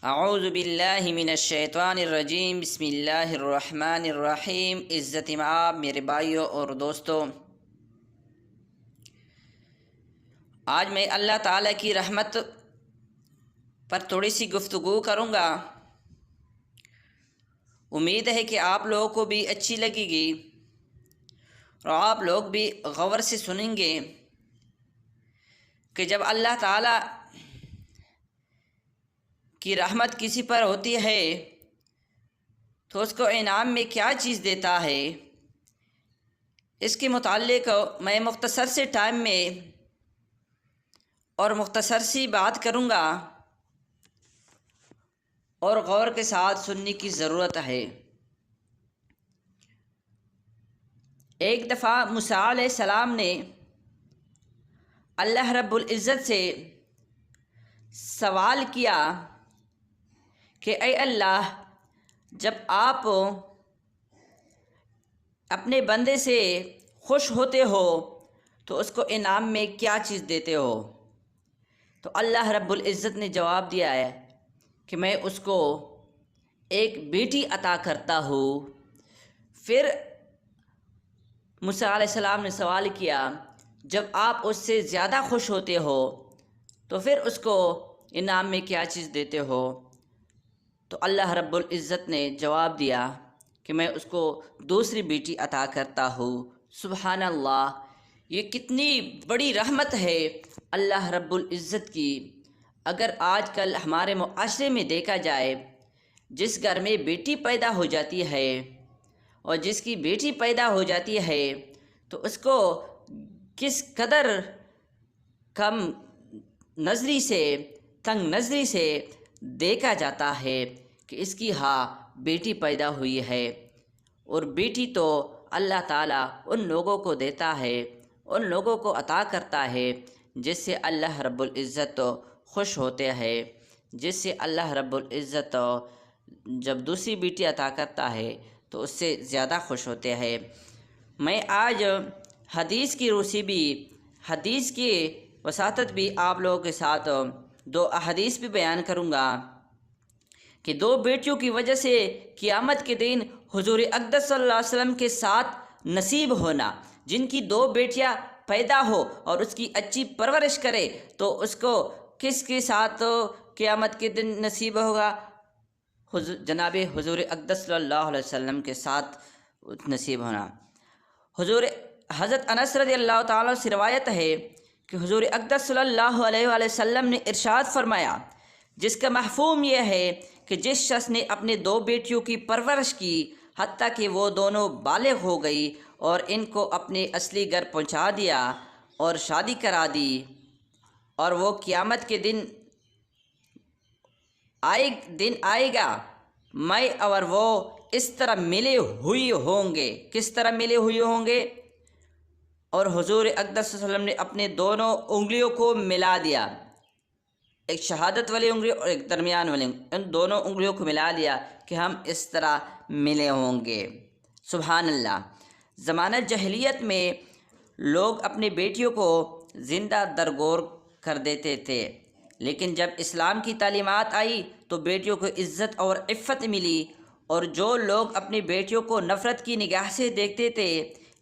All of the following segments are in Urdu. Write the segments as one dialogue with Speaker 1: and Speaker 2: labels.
Speaker 1: اعوذ باللہ من الشیطان الرجیم، بسم اللہ الرحمن الرحیم۔ عزت مآب میرے بھائیوں اور دوستوں، آج میں اللہ تعالیٰ کی رحمت پر تھوڑی سی گفتگو کروں گا۔ امید ہے کہ آپ لوگوں کو بھی اچھی لگے گی اور آپ لوگ بھی غور سے سنیں گے کہ جب اللہ تعالیٰ کی رحمت کسی پر ہوتی ہے تو اس کو انعام میں کیا چیز دیتا ہے۔ اس کے متعلق میں مختصر سے ٹائم میں اور مختصر سی بات کروں گا اور غور کے ساتھ سننے کی ضرورت ہے۔ ایک دفعہ موسیٰ علیہ السلام نے اللہ رب العزت سے سوال کیا کہ اے اللہ، جب آپ اپنے بندے سے خوش ہوتے ہو تو اس کو انعام میں کیا چیز دیتے ہو؟ تو اللہ رب العزت نے جواب دیا ہے کہ میں اس کو ایک بیٹی عطا کرتا ہوں۔ پھر موسیٰ علیہ السلام نے سوال کیا، جب آپ اس سے زیادہ خوش ہوتے ہو تو پھر اس کو انعام میں کیا چیز دیتے ہو؟ تو اللہ رب العزت نے جواب دیا کہ میں اس کو دوسری بیٹی عطا کرتا ہوں۔ سبحان اللہ، یہ کتنی بڑی رحمت ہے اللہ رب العزت کی۔ اگر آج کل ہمارے معاشرے میں دیکھا جائے، جس گھر میں بیٹی پیدا ہو جاتی ہے اور جس کی بیٹی پیدا ہو جاتی ہے تو اس کو کس قدر کم نظری سے، تنگ نظری سے دیکھا جاتا ہے کہ اس کی بیٹی پیدا ہوئی ہے۔ اور بیٹی تو اللہ تعالیٰ ان لوگوں کو دیتا ہے، ان لوگوں کو عطا کرتا ہے جس سے اللہ رب العزت خوش ہوتے ہیں، جس سے اللہ رب العزت جب دوسری بیٹی عطا کرتا ہے تو اس سے زیادہ خوش ہوتے ہیں۔ میں آج حدیث کی روسی بھی، حدیث کی وساطت بھی آپ لوگوں کے ساتھ دو احادیث بھی بیان کروں گا کہ دو بیٹیوں کی وجہ سے قیامت کے دن حضور اقدس صلی اللہ علیہ وسلم کے ساتھ نصیب ہونا۔ جن کی دو بیٹیاں پیدا ہو اور اس کی اچھی پرورش کرے تو اس کو کس کے ساتھ قیامت کے دن نصیب ہوگا؟ جناب حضور اقدس صلی اللہ علیہ وسلم کے ساتھ نصیب ہونا۔ حضرت انس رضی اللہ تعالیٰ سے روایت ہے کہ حضور اقدس صلی اللہ علیہ وآلہ وسلم نے ارشاد فرمایا، جس کا مفہوم یہ ہے کہ جس شخص نے اپنے دو بیٹیوں کی پرورش کی حتیٰ کہ وہ دونوں بالغ ہو گئی اور ان کو اپنے اصلی گھر پہنچا دیا اور شادی کرا دی، اور وہ قیامت کے دن آئے گا، میں اور وہ اس طرح ملے ہوئے ہوں گے۔ کس طرح ملے ہوئے ہوں گے؟ اور حضور اقدس صلی اللہ علیہ وسلم نے اپنے دونوں انگلیوں کو ملا دیا، ایک شہادت والی انگلی اور ایک درمیان والی انگلی، ان دونوں انگلیوں کو ملا دیا کہ ہم اس طرح ملے ہوں گے۔ سبحان اللہ۔ زمانہ جاہلیت میں لوگ اپنی بیٹیوں کو زندہ درگور کر دیتے تھے، لیکن جب اسلام کی تعلیمات آئی تو بیٹیوں کو عزت اور عفت ملی، اور جو لوگ اپنی بیٹیوں کو نفرت کی نگاہ سے دیکھتے تھے،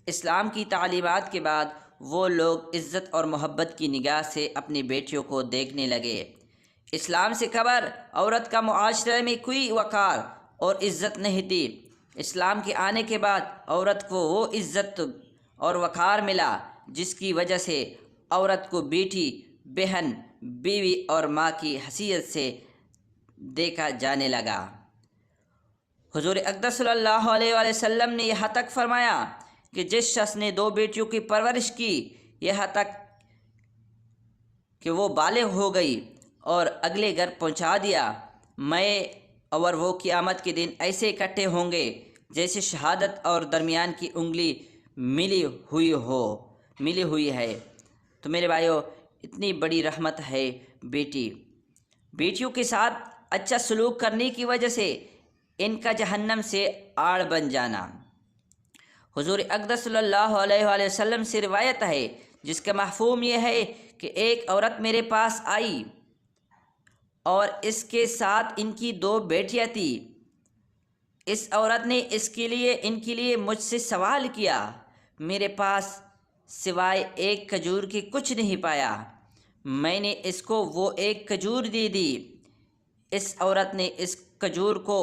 Speaker 1: اسلام کی تعلیمات کے بعد وہ لوگ عزت اور محبت کی نگاہ سے اپنی بیٹیوں کو دیکھنے لگے۔ اسلام سے قبل عورت کا معاشرے میں کوئی وقار اور عزت نہیں تھی۔ اسلام کے آنے کے بعد عورت کو وہ عزت اور وقار ملا جس کی وجہ سے عورت کو بیٹی، بہن، بیوی اور ماں کی حیثیت سے دیکھا جانے لگا۔ حضور اقدس صلی اللہ علیہ وآلہ وسلم نے یہاں تک فرمایا کہ جس شخص نے دو بیٹیوں کی پرورش کی یہاں تک کہ وہ بالغ ہو گئی اور اگلے گھر پہنچا دیا، میں اور وہ قیامت کے دن ایسے اکٹھے ہوں گے جیسے شہادت اور درمیان کی انگلی ملی ہوئی ہے۔ تو میرے بھائیو، اتنی بڑی رحمت ہے بیٹیوں کے ساتھ اچھا سلوک کرنے کی وجہ سے ان کا جہنم سے آڑ بن جانا۔ حضور اقدس صلی اللہ علیہ وآلہ وسلم سے روایت ہے جس کا مفہوم یہ ہے کہ ایک عورت میرے پاس آئی اور اس کے ساتھ ان کی 2 بیٹیاں تھیں۔ اس عورت نے ان کے لیے مجھ سے سوال کیا، میرے پاس سوائے ایک کھجور کے کچھ نہیں پایا۔ میں نے اس کو وہ ایک کھجور دے دی۔ اس عورت نے اس کھجور کو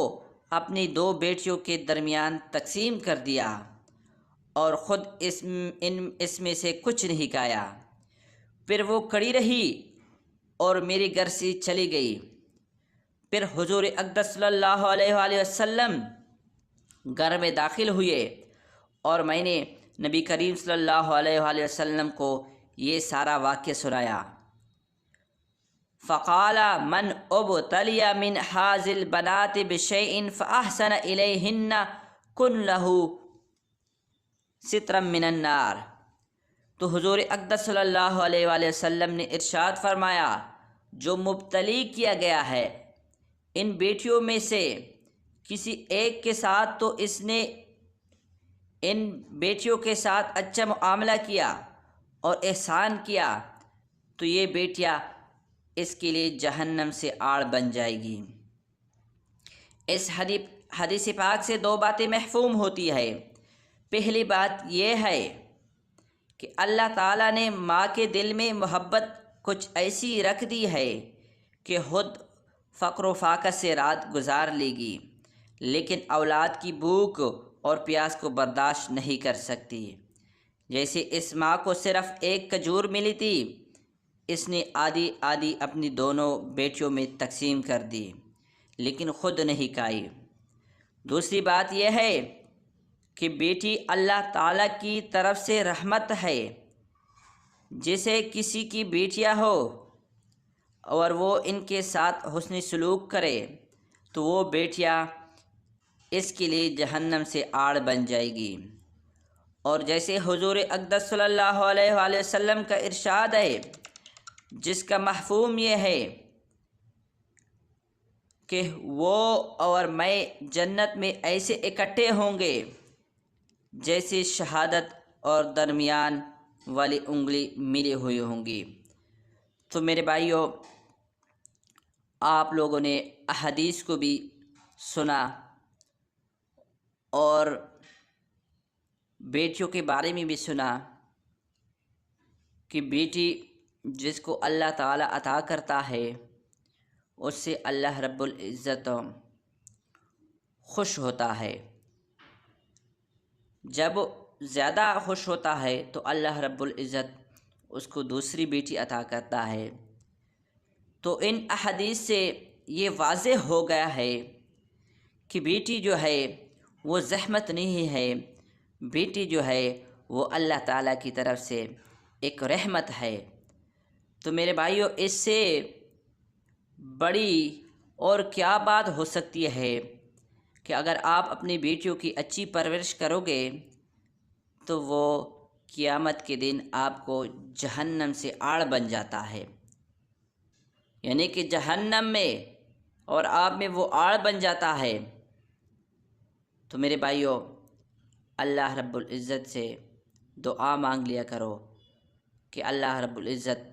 Speaker 1: اپنی 2 بیٹیوں کے درمیان تقسیم کر دیا اور خود اس میں سے کچھ نہیں کھایا۔ پھر وہ کھڑی رہی اور میرے گھر سے چلی گئی۔ پھر حضور اقدس صلی اللہ علیہ وآلہ وسلم گھر میں داخل ہوئے اور میں نے نبی کریم صلی اللہ علیہ وآلہ وسلم کو یہ سارا واقعہ سنایا۔ فقال من ابتلی من هذه البنات بشيء فاحسن الیہن کن لہ سترا من النار۔ تو حضور اقدس صلی اللہ علیہ وآلہ وسلم نے ارشاد فرمایا، جو مبتلی کیا گیا ہے ان بیٹیوں میں سے کسی ایک کے ساتھ، تو اس نے ان بیٹیوں کے ساتھ اچھا معاملہ کیا اور احسان کیا، تو یہ بیٹیاں اس کے لیے جہنم سے آڑ بن جائے گی۔ اس حدیث پاک سے 2 باتیں مفہوم ہوتی ہے۔ پہلی بات یہ ہے کہ اللہ تعالیٰ نے ماں کے دل میں محبت کچھ ایسی رکھ دی ہے کہ خود فقر و فاقہ سے رات گزار لے گی، لیکن اولاد کی بھوک اور پیاس کو برداشت نہیں کر سکتی۔ جیسے اس ماں کو صرف ایک کھجور ملی تھی، اس نے آدھی اپنی دونوں بیٹیوں میں تقسیم کر دی، لیکن خود نہیں کھائی۔ دوسری بات یہ ہے کہ بیٹی اللہ تعالیٰ کی طرف سے رحمت ہے۔ جیسے کسی کی بیٹیاں ہو اور وہ ان کے ساتھ حسن سلوک کرے تو وہ بیٹیاں اس کے لیے جہنم سے آڑ بن جائے گی۔ اور جیسے حضور اقدس صلی اللہ علیہ وآلہ وسلم کا ارشاد ہے، جس کا مفہوم یہ ہے کہ وہ اور میں جنت میں ایسے اکٹھے ہوں گے جیسے شہادت اور درمیان والی انگلی ملی ہوئی ہوں گی۔ تو میرے بھائیوں، آپ لوگوں نے احادیث کو بھی سنا اور بیٹیوں کے بارے میں بھی سنا کہ بیٹی جس کو اللہ تعالیٰ عطا کرتا ہے اس سے اللہ رب العزت خوش ہوتا ہے۔ جب زیادہ خوش ہوتا ہے تو اللہ رب العزت اس کو دوسری بیٹی عطا کرتا ہے۔ تو ان احادیث سے یہ واضح ہو گیا ہے کہ بیٹی جو ہے وہ زحمت نہیں ہے، بیٹی جو ہے وہ اللہ تعالیٰ کی طرف سے ایک رحمت ہے۔ تو میرے بھائیوں، اس سے بڑی اور کیا بات ہو سکتی ہے کہ اگر آپ اپنی بیٹیوں کی اچھی پرورش کرو گے تو وہ قیامت کے دن آپ کو جہنم سے آڑ بن جاتا ہے، یعنی کہ جہنم میں اور آپ میں وہ آڑ بن جاتا ہے۔ تو میرے بھائیوں، اللہ رب العزت سے دعا مانگ لیا کرو کہ اللہ رب العزت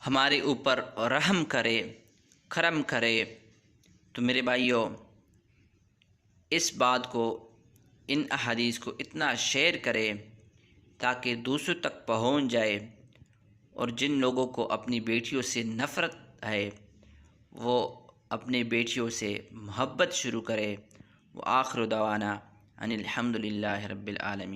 Speaker 1: ہمارے اوپر رحم کرے، کرم کرے۔ تو میرے بھائیوں، اس بات کو، ان احادیث کو اتنا شیئر کرے تاکہ دوسروں تک پہنچ جائے، اور جن لوگوں کو اپنی بیٹیوں سے نفرت ہے وہ اپنے بیٹیوں سے محبت شروع کرے۔ وآخر دعوانا ان الحمد للہ رب العالمین۔